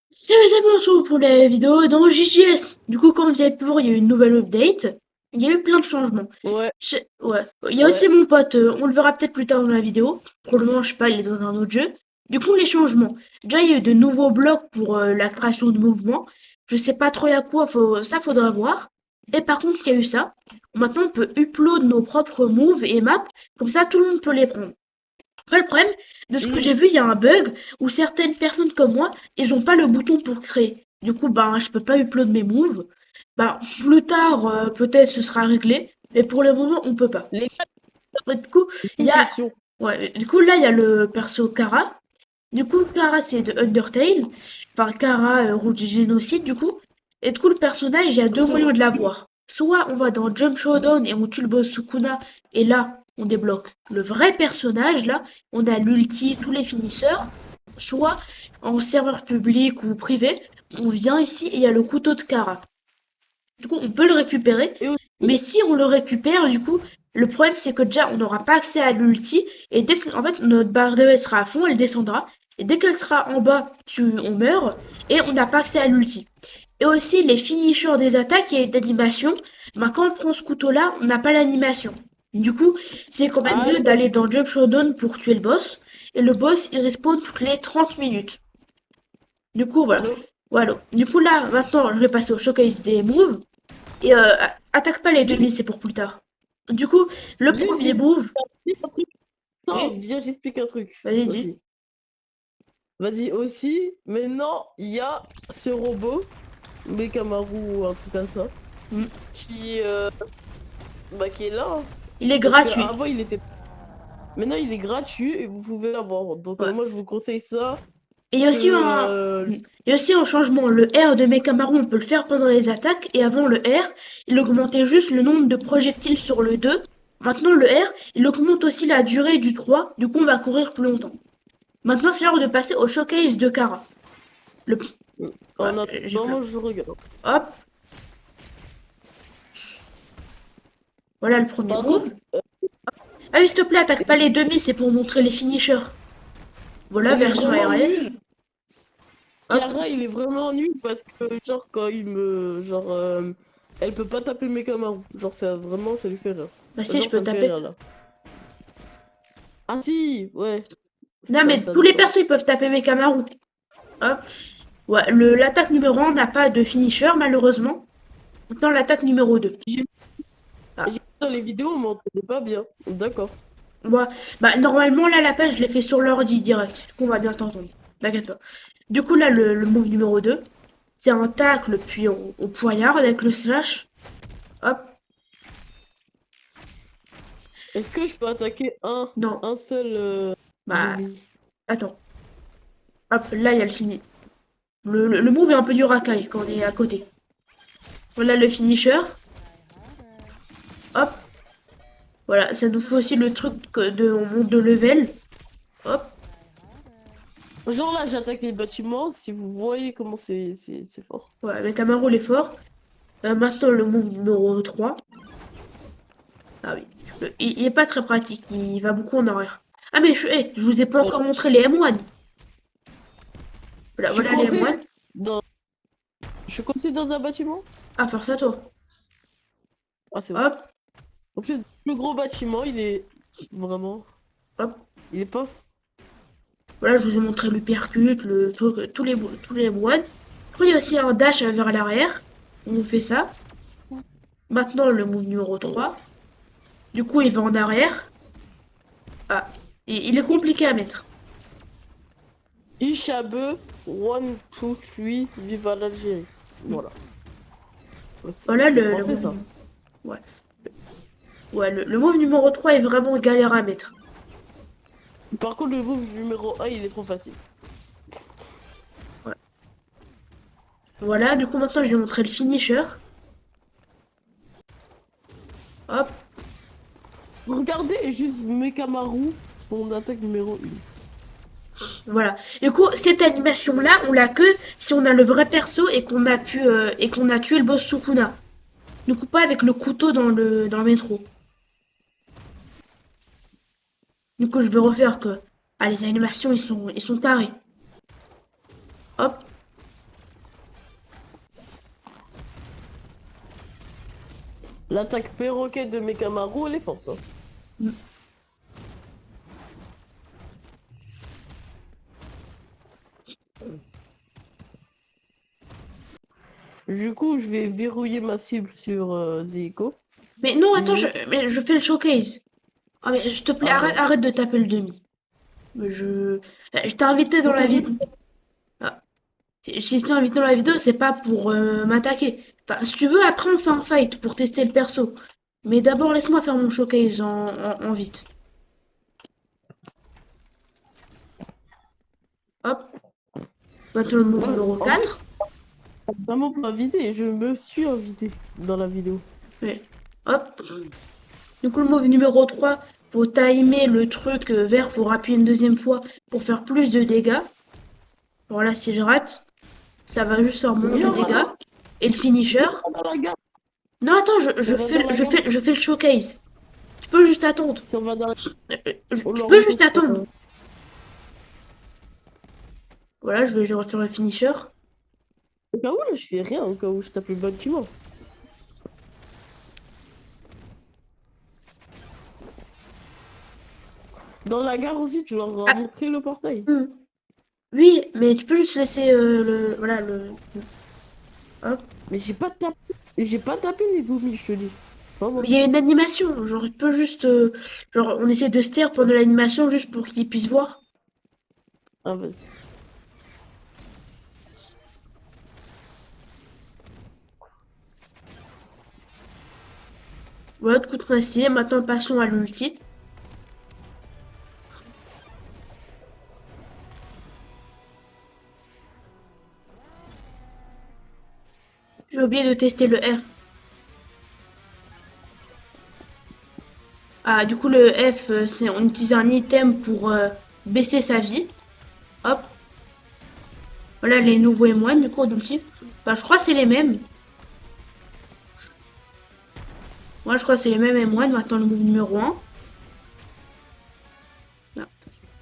Salut les amis, on se retrouve pour la vidéo dans JJS. Du coup, comme vous avez pu voir, il y a eu une nouvelle update. Il y a eu plein de changements. Ouais, Ouais. Il y a aussi ouais. mon pote, on le verra peut-être plus tard dans la vidéo. Pour le moment, je sais pas, il est dans un autre jeu. Du coup, les changements. Déjà, il y a eu de nouveaux blocs pour la création de mouvements. Je sais pas trop à quoi, ça faudra voir. Et par contre, il y a eu ça. Maintenant, on peut upload nos propres moves et maps. Comme ça, tout le monde peut les prendre. Après, le problème, de ce que Mhm. j'ai vu, il y a un bug où certaines personnes comme moi, ils ont pas le bouton pour créer. Du coup, ben, je peux pas upload mes moves. Ben, plus tard, peut-être ce sera réglé, mais pour le moment, on peut pas. Les gars, Et du coup, il une y a, question. ouais, du coup, là, il y a le perso Kara. Du coup, Kara, c'est de Undertale. Enfin, Kara, roue du génocide, du coup. Et du coup, le personnage, il y a deux Sur... moyens de l'avoir. Soit on va dans Jump Showdown et on tue le boss Sukuna, et là, on débloque le vrai personnage, là. On a l'ulti, tous les finisseurs. Soit en serveur public ou privé, on vient ici et il y a le couteau de Kara. Du coup, on peut le récupérer, Et aussi, mais si on le récupère, du coup, le problème c'est que déjà on n'aura pas accès à l'ulti, et dès que, en fait, notre barre de vie sera à fond, elle descendra, et dès qu'elle sera en bas, on meurt, et on n'a pas accès à l'ulti. Et aussi, les finishers des attaques, il y a une animation, ben, quand on prend ce couteau-là, on n'a pas l'animation. Du coup, c'est quand même ah, mieux d'aller dans Jump Showdown pour tuer le boss, et le boss, il respawn toutes les 30 minutes. Du coup, voilà. allô? Voilà. Du coup, là, maintenant, je vais passer au showcase des moves. Et attaque pas les demi, c'est pour plus tard. Du coup, le Viens, premier move, j'explique un truc. Non, oui, viens, j'explique un truc vas-y, dis. aussi. Vas-y, aussi, maintenant, il y a ce robot, Mekamaru ou un truc comme ça, Mm. qui, qui est là, hein. Il est Parce que gratuit. avant il était... Maintenant, il est gratuit et vous pouvez l'avoir. Donc, Ouais. moi, je vous conseille ça Et il y a que... aussi il y a aussi un changement. Le R de Mekamaru, on peut le faire pendant les attaques. Et avant le R, il augmentait juste le nombre de projectiles sur le 2. Maintenant, le R, il augmente aussi la durée du 3. Du coup, on va courir plus longtemps. Maintenant, c'est l'heure de passer au showcase de Kara. Le... Ouais, En j'ai attendant, fait. moi, je regarde. Hop, voilà le premier Par move. contre, Ah oui, s'il te plaît, attaque pas les demi, c'est pour montrer les finishers. Voilà, il est version vraiment aérienne. nul. Hop. Kara, il est vraiment nul parce que, genre, quand il me. Genre, elle peut pas taper mes Kamaru. Genre, ça, vraiment, ça lui fait rire. Bah si, je Genre, peux ça me fait taper. rire là. Ah, si, ouais, Non, mais ça tous les dépend. persos, ils peuvent taper mes Camarou. Hop. Ouais, l'attaque numéro 1 n'a pas de finisher, malheureusement. Maintenant, l'attaque numéro 2. J'ai Ah. j'ai vu dans les vidéos, on m'entendait pas bien. D'accord. Bah, bah, normalement, là, l'appel, je l'ai fait sur l'ordi direct. Qu'on va bien t'entendre. T'inquiète pas. Du coup, là, le move numéro 2, c'est un tacle, puis on poignarde avec le slash. Hop. Est-ce que je peux attaquer Non. un seul Bah, ennemi? attends. Hop, là, il y a le fini. Le move est un peu dur à caler quand on est à côté. Voilà le finisher. Hop. Voilà, ça nous fait aussi le truc on monte de level. Hop. Genre là, j'attaque les bâtiments. Si vous voyez comment c'est fort. Voilà, avec Camaro, il est fort. Maintenant, le move numéro 3. Ah oui. Il est pas très pratique. Il va beaucoup en arrière. Ah, mais je vous ai pas Voilà. encore montré les M1. Voilà, Je suis voilà les coincé M1. dans... Je suis coincé dans un bâtiment? Ah, force à toi. Ah, c'est bon. Hop, En plus, le gros bâtiment, il est vraiment... hop. Il est pas... Voilà, je vous ai montré le percute, le truc, tous les M1. Après, il y a aussi un dash vers l'arrière. On fait ça. Maintenant, le move numéro 3. Du coup, il va en arrière. Ah, il est compliqué à mettre. Ishabe, 1, 2, 3, vive l'Algérie. Voilà. Voilà C'est le français, move. ça. Ouais. Ouais, le move numéro 3 est vraiment galère à mettre. Par contre, le move numéro 1, il est trop facile. Ouais. Voilà, du coup maintenant je vais montrer le finisher. Hop, Regardez juste Mekamaru, son attaque numéro 1. voilà. Du coup, cette animation-là, on l'a que si on a le vrai perso et qu'on a pu et qu'on a tué le boss Sukuna. Du coup, pas avec le couteau dans le métro. Du coup, je vais refaire que. Ah, les animations, ils sont carrés. Hop. L'attaque perroquet de Mekamaru, elle est forte. Hein. Mm. Du coup, je vais verrouiller ma cible sur Zico. Mais non, attends, Et... mais je fais le showcase. Ah, mais je te plaît, Ah, arrête de taper le demi. Mais je t'ai invité dans la vidéo. Ah, si je t'ai invité dans la vidéo, c'est pas pour m'attaquer. Enfin, si tu veux, après on fait un fight pour tester le perso. Mais d'abord, laisse-moi faire mon showcase en vite. Hop, maintenant le move numéro en fait, 4. vraiment pas invité, je me suis invité dans la vidéo. Ouais. Hop. Du coup, le move numéro 3, faut timer le truc vert, faut appuyer une deuxième fois pour faire plus de dégâts. Voilà, si je rate, ça va juste faire moins de Viens, dégâts. Et le finisher. dans la gare. Non, attends, On va dans la gare. je fais le showcase. Tu peux juste attendre. Si on va dans la... On Tu leur peux juste retrouve, attendre. Voilà, je vais refaire le finisher. Au cas où, là, je fais rien, au cas où je tape le bâtiment. Dans la gare aussi, tu leur as Ah, montré le portail. oui, mais tu peux juste laisser voilà, hop. Mais j'ai pas tapé les zombies, je te dis. Pas moi. Mais il y a une animation, genre tu peux juste, genre on essaie de se taire pendant l'animation juste pour qu'ils puissent voir. Ah, vas-y. Voilà, de coup de essayé. Maintenant passons à l'ulti. J'ai oublié de tester le R. Ah, du coup le F, c'est on utilise un item pour baisser sa vie. Hop. Voilà les nouveaux émoines du coup d'ulti. Bah, je crois que c'est les mêmes. Moi je crois que c'est les mêmes émoines. Maintenant le move numéro 1.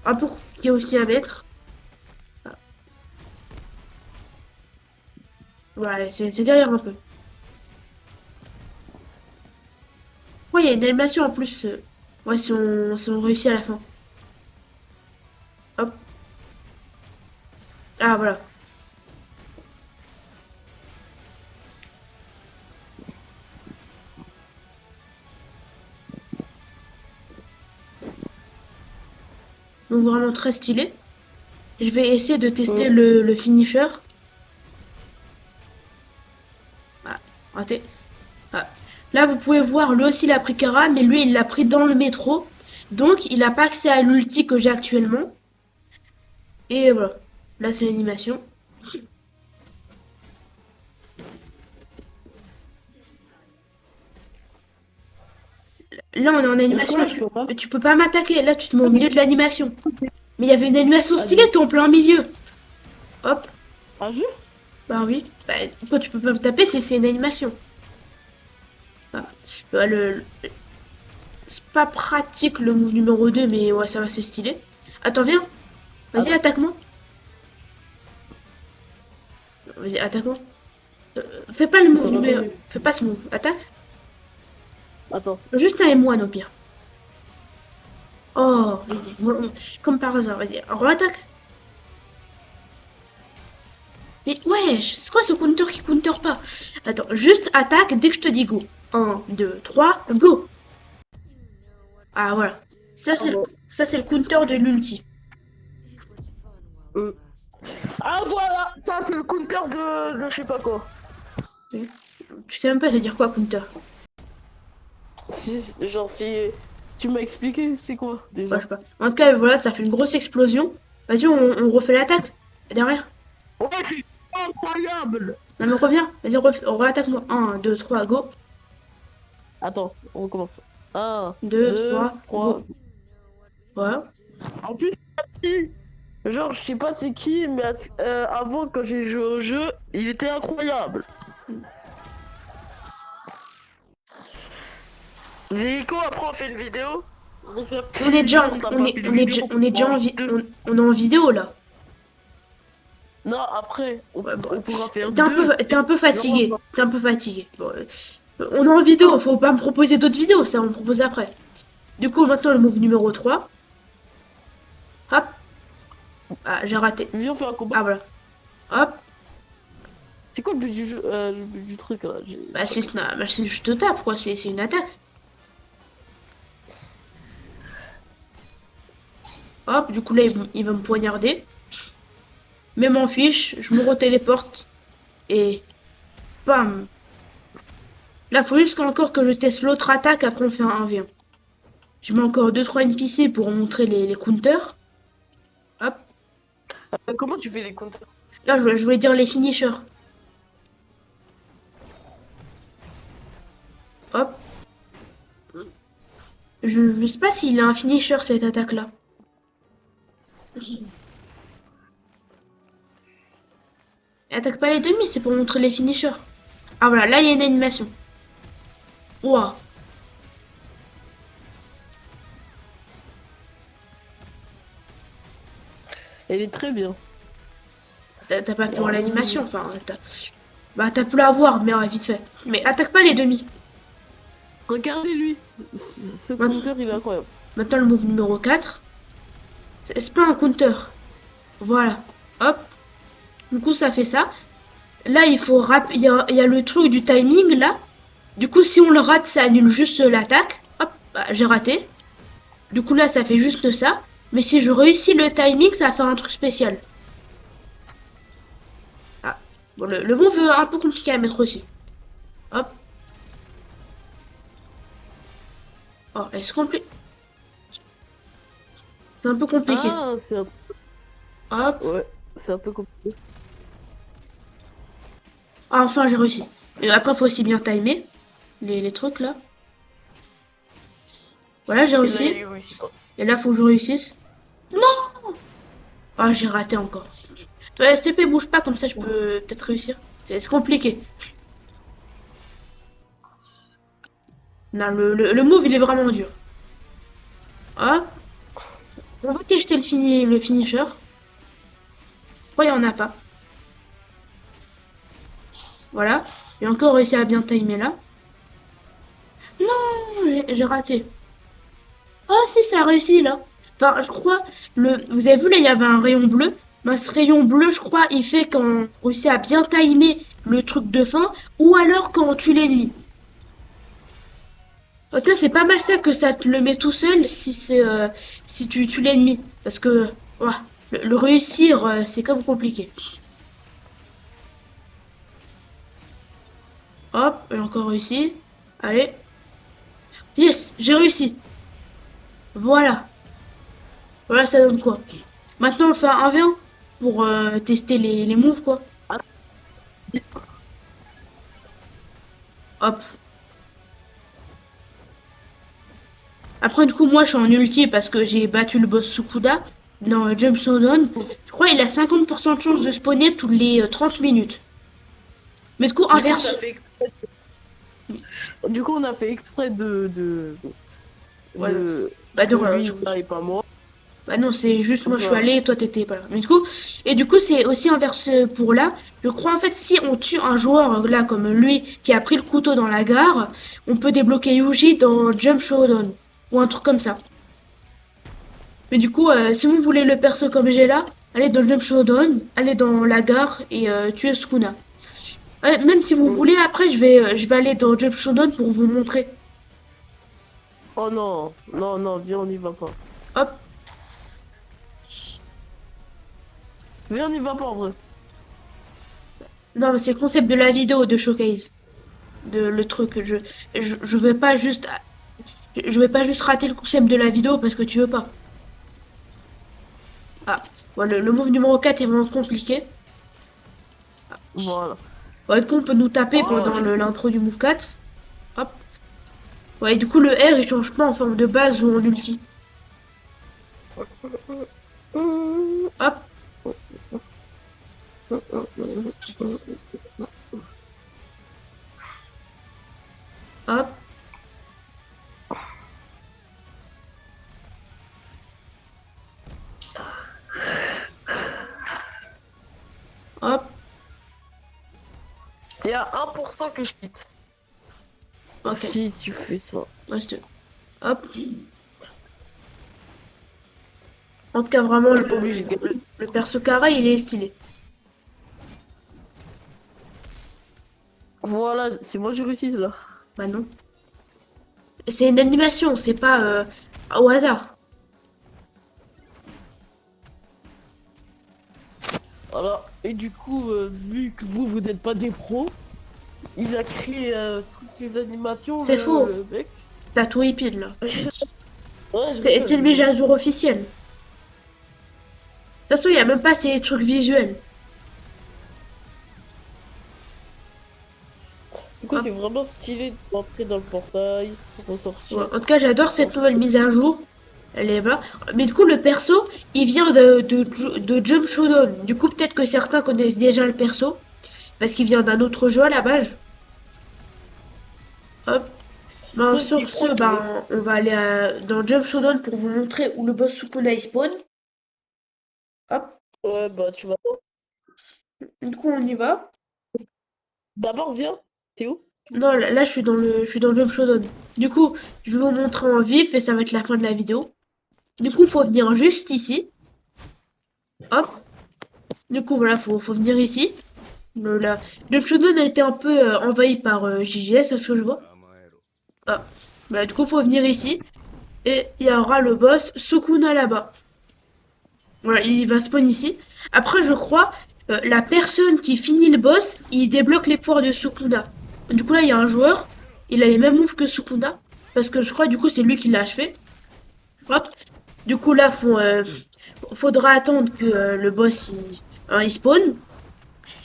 Ah, pour qui est aussi à mettre. Ouais, c'est galère un peu. Ouais, il y a une animation en plus. Ouais, si on réussit à la fin. Hop. Ah, voilà. Donc vraiment très stylé. Je vais essayer de tester le finisher. Ah, raté. Ah. Là, vous pouvez voir, lui aussi, il a pris Kara, mais lui, il l'a pris dans le métro. Donc, il n'a pas accès à l'ulti que j'ai actuellement. Et voilà. Là, c'est l'animation. Là, on est en Du coup, animation. là, je peux pas. Tu peux pas m'attaquer. Là, tu te mets au Ok, milieu de l'animation. Mais il y avait une animation stylée, allez. t'es en plein milieu. Hop. Un jeu? Bah oui. Bah, quand tu peux pas me taper, c'est que c'est une animation. Ah. C'est pas pratique le move numéro 2, mais ouais, ça va, c'est stylé. Attends, viens. Vas-y, Attends. attaque-moi. Vas-y, attaque-moi. Fais pas le move Attends, numéro... attends, Fais pas ce move. Attaque. attends. Juste un M1 au pire. Oh, vas-y. Comme par hasard, vas-y. Re-attaque. Mais wesh, c'est quoi ce counter qui counter pas? Attends, juste attaque dès que je te dis go. Un, 2, 3, go. Ah voilà. Ah bon. Ça c'est le counter de l'ulti. Euh. Ah voilà! Ça, c'est le counter de je sais pas quoi. Tu sais même pas te dire quoi counter. Genre, si tu m'as expliqué, c'est quoi Ouais, déjà? je sais pas. En tout cas, voilà, ça fait une grosse explosion. Vas-y, on refait l'attaque. Derrière. Ouais, c'est incroyable! Non mais reviens. Vas-y, re-attaque-moi. Un, 2, 3, go. Attends, on recommence. Un, 2, deux, 3, trois. go. Voilà. En plus, genre, je sais pas c'est qui, mais avant, quand j'ai joué au jeu, il était incroyable. Nico, après, on fait une vidéo. On est déjà, on est déjà on est en vidéo là. Non, après, Ouais, bon. on pourra faire T'es deux. un peu Genre, fatigué. T'es un peu fatigué. Bon, On est en vidéo, faut pas me proposer d'autres vidéos, ça on me propose après. Du coup, maintenant le move numéro 3. Hop. Ah, j'ai raté. Viens, on fait un combat. Ah, voilà. Hop. C'est quoi le but du jeu, le but du truc là? Bah, c'est je te tape, quoi. C'est une attaque. Hop, du coup, là, il va me poignarder. Mais m'en fiche, je me retéléporte. Et bam. Là, faut juste encore que je teste l'autre attaque, après on fait un 1v1. Je mets encore deux trois NPC pour montrer les counters. Hop. Comment tu fais les comptes? Là, je voulais dire les finishers. Hop. Je sais pas s'il a un finisher, cette attaque-là. Attaque pas les demi, c'est pour montrer les finishers. Ah voilà, là, il y a une animation. Ouah. Elle est très bien. T'as pas pu voir l'animation, enfin, bah, t'as pu la voir, mais ouais, vite fait. Mais attaque pas les demi. Regardez-lui. Ce Main- compteur, il est incroyable. Maintenant, le move numéro 4. C'est pas un counter. Voilà. Hop. Du coup, ça fait ça. Là, il y a le truc du timing, là. Du coup, si on le rate, ça annule juste l'attaque. Hop, bah, j'ai raté. Du coup, là, ça fait juste ça. Mais si je réussis le timing, ça va faire un truc spécial. Ah. Bon, le move est un peu compliqué à mettre aussi. Hop. Oh, est-ce compliqué? C'est un peu compliqué. Ah, Hop. ouais, c'est un peu compliqué. Ah, enfin, j'ai réussi. Et après, faut aussi bien timer les trucs, là. Voilà, j'ai Et là, réussi. il réussit pas. Et là, faut que je réussisse. Ah, j'ai raté encore. Toi, STP, bouge pas, comme ça, je peux peut-être réussir. C'est compliqué. Non, le move, il est vraiment dur. Hop. On va tester le finisher. Je crois qu'il n'y en a pas. Voilà. J'ai encore réussi à bien timer là. Non, j'ai raté. Ah si, ça a réussi là. Enfin, je crois, vous avez vu là, il y avait un rayon bleu. Ben, ce rayon bleu, je crois, il fait qu'on réussit à bien timer le truc de fin, ou alors quand on tue l'ennemi. Ok, c'est pas mal ça que ça te le met tout seul si tu tues l'ennemi. Parce que ouah, le réussir, c'est comme compliqué. Hop, j'ai encore réussi. Allez. Yes, j'ai réussi. Voilà. Voilà, ça donne quoi? Maintenant, on fait un 1v1 pour tester les moves, quoi. Hop. Après, du coup, moi, je suis en ulti parce que j'ai battu le boss Sukuda dans Jump Showdown. Je crois qu'il a 50% de chance de spawner toutes les 30 minutes. Mais du coup, Du coup, on a inverse. fait exprès, du coup, on a fait exprès Voilà. de Bah, que non, lui, il n'arrive pas moi. bah non, c'est juste moi je suis Voilà. allé et toi t'étais pas là. Mais du coup c'est aussi inverse pour là. Je crois en fait si on tue un joueur là comme lui qui a pris le couteau dans la gare, on peut débloquer Yuji dans Jump Showdown ou un truc comme ça. Mais du coup, si vous voulez le perso comme j'ai là, allez dans Jump Showdown, allez dans la gare et tuez Sukuna. Ouais, même si vous voulez, après je vais aller dans Jump Showdown pour vous montrer. Oh non, non, non, viens, on y va pas. Hop, Viens, on y va pas en vrai. non mais c'est le concept de la vidéo de Showcase. De le truc, je vais pas juste je vais pas juste rater le concept de la vidéo parce que tu veux pas. Ah, voilà, le move numéro 4 est vraiment compliqué. Voilà. Ouais, du coup, on peut nous taper Oh, pendant l'intro du move 4. Hop. Ouais, du coup, le R il change pas en forme de base ou en ulti. Hop, hop, hop. il y a 1% que je quitte. Ok, si tu fais ça. reste. Hop. En tout cas, vraiment, T'es pas obligé de gagner. le perso carré, il est stylé. Voilà, c'est moi j'ai réussi là. Bah non. C'est une animation, c'est pas au hasard. Voilà, et du coup, vu que vous n'êtes pas des pros, il a créé toutes ces animations, C'est faux. le mec. T'as tout épile là. Ouais, je sais, C'est le je sais. mise à jour officiel. De toute façon, il y a même pas ces trucs visuels. Du coup, Hop. c'est vraiment stylé d'entrer dans le portail, Ouais. ressortir. En tout cas, j'adore cette nouvelle mise à jour. Elle est là. Mais du coup, le perso, il vient de Jump Showdown. Du coup, peut-être que certains connaissent déjà le perso. Parce qu'il vient d'un autre jeu à la base. Hop. Ben, Ceux qui sur croient ce, que... ben, on va aller dans Jump Showdown pour vous montrer où le boss Sukuna il spawn. Hop. Ouais, bah tu vas... Du coup, on y va. D'abord, viens. T'es où? Non, là, je suis dans le Jump Showdown. Du coup, je vais vous montrer en vif et ça va être la fin de la vidéo. Du coup, faut venir juste ici. Hop. Du coup, voilà, faut venir ici. Le Jump Showdown a été un peu envahi par JGS, à ce que je vois. Ah. Bah, du coup, faut venir ici. Et il y aura le boss Sukuna là-bas. Voilà, il va spawn ici. Après, je crois, la personne qui finit le boss, il débloque les pouvoirs de Sukuna. Du coup, là, il y a un joueur. Il a les mêmes moves que Sukuna. Parce que je crois, du coup, c'est lui qui l'a achevé. Hop. Du coup, là, faudra attendre que le boss il spawn.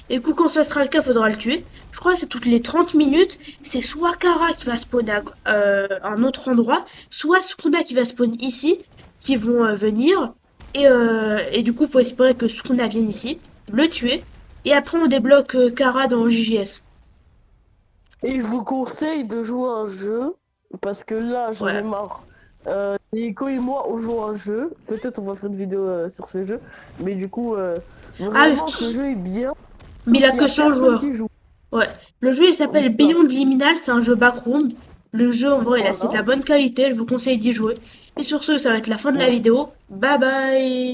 Et du coup, quand ça sera le cas, faudra le tuer. Je crois que c'est toutes les 30 minutes. C'est soit Kara qui va spawn à un autre endroit, soit Sukuna qui va spawn ici, qui vont venir. Et du coup, faut espérer que Sukuna vienne ici, le tuer. Et après, on débloque Kara dans JJS. Et je vous conseille de jouer à un jeu, parce que là, j'en ai Ouais. marre. Nico et moi, on joue à un jeu. Peut-être on va faire une vidéo sur ce jeu. Mais du coup, Ah, vraiment, ce jeu est bien. mais il Sauf a qu'il y que a 100 personne joueurs. qui joue. Ouais. Le jeu, il Comme s'appelle ça. Beyond Liminal, c'est un jeu backroom. Le jeu, en vrai, là, c'est de Voilà. la bonne qualité, je vous conseille d'y jouer. Et sur ce, ça va être la fin de la Ouais. vidéo. Bye bye!